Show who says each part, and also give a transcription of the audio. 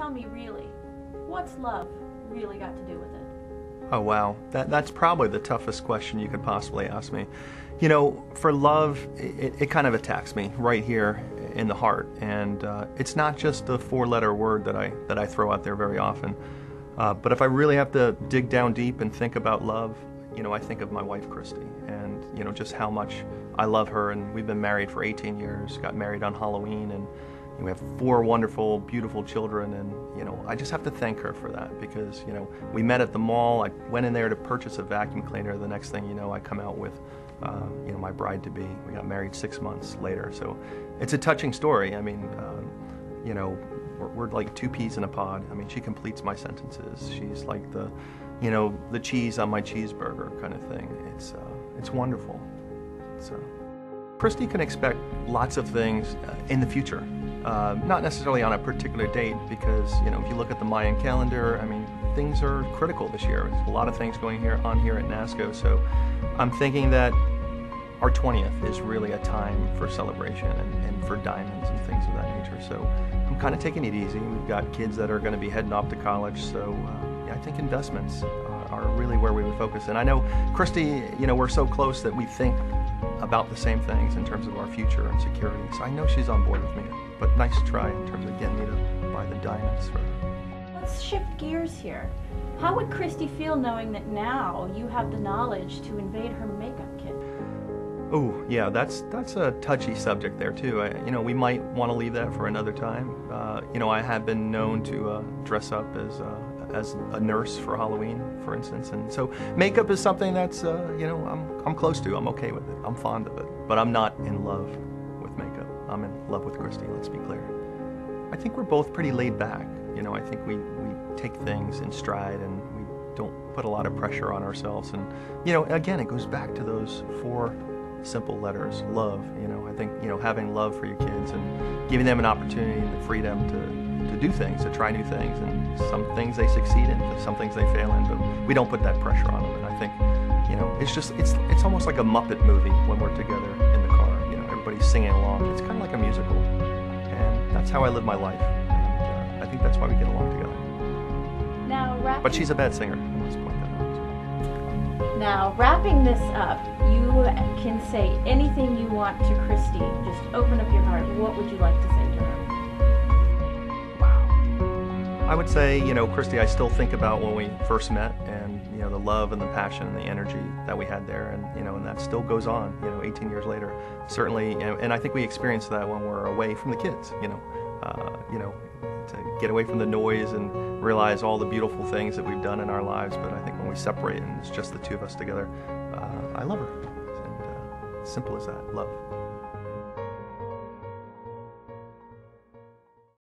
Speaker 1: tell me really, what's love really got to do with it?
Speaker 2: Oh wow, that's probably the toughest question you could possibly ask me. You know, for love, it kind of attacks me right here in the heart, and it's not just a four-letter word that I throw out there very often. But if I really have to dig down deep and think about love, you know, I think of my wife Christy, and you know just how much I love her. And we've been married for 18 years. Got married on Halloween, and we have 4 wonderful, beautiful children, and you know, I just have to thank her for that because you know, we met at the mall. I went in there to purchase a vacuum cleaner. The next thing you know, I come out with, you know, my bride-to-be. We got married 6 months later, so it's a touching story. I mean, you know, we're like 2 peas in a pod. I mean, she completes my sentences. She's like the, you know, the cheese on my cheeseburger kind of thing. It's wonderful. So, Christy can expect lots of things in the future. Not necessarily on a particular date because, you know, if you look at the Mayan calendar, I mean, things are critical this year. There's a lot of things going on here at NASCO, so I'm thinking that our 20th is really a time for celebration and for diamonds and things of that nature. So I'm kind of taking it easy. We've got kids that are going to be heading off to college, so yeah, I think investments are really where we would focus. And I know Christy, you know, we're so close that we think about the same things in terms of our future and security. So I know she's on board with me. But nice try in terms of getting me to buy the diamonds for her.
Speaker 1: Let's shift gears here. How would Christy feel knowing that now you have the knowledge to invade her makeup kit?
Speaker 2: Oh, yeah, that's a touchy subject there too. You know, we might want to leave that for another time. You know, I have been known to dress up as a nurse for Halloween, for instance, and so makeup is something that's you know, I'm close to. I'm okay with it. I'm fond of it, but I'm not in love with makeup. I'm in love with Christy, let's be clear. I think we're both pretty laid back. You know, I think we take things in stride and we don't put a lot of pressure on ourselves. And, you know, again, it goes back to those 4 simple letters, love. You know, I think, you know, having love for your kids and giving them an opportunity and the freedom to do things, to try new things. And some things they succeed in, some things they fail in, but we don't put that pressure on them. And I think, you know, it's almost like a Muppet movie when we're together in the car. Everybody's singing along. It's kind of like a musical, and that's how I live my life. And I think that's why we get along together.
Speaker 1: Now,
Speaker 2: but she's a bad singer. I must point that out.
Speaker 1: Now, wrapping this up, you can say anything you want to Christy. Just open up your heart. What would you like to say to her?
Speaker 2: Wow. I would say, you know, Christy, I still think about when we first met, and you know, the love and the passion and the energy that we had there, and you know, and that still goes on, you know, 18 years later. Certainly, and I think we experience that when we're away from the kids, you know, to get away from the noise and realize all the beautiful things that we've done in our lives. But I think when we separate and it's just the 2 of us together, I love her. And simple as that, love.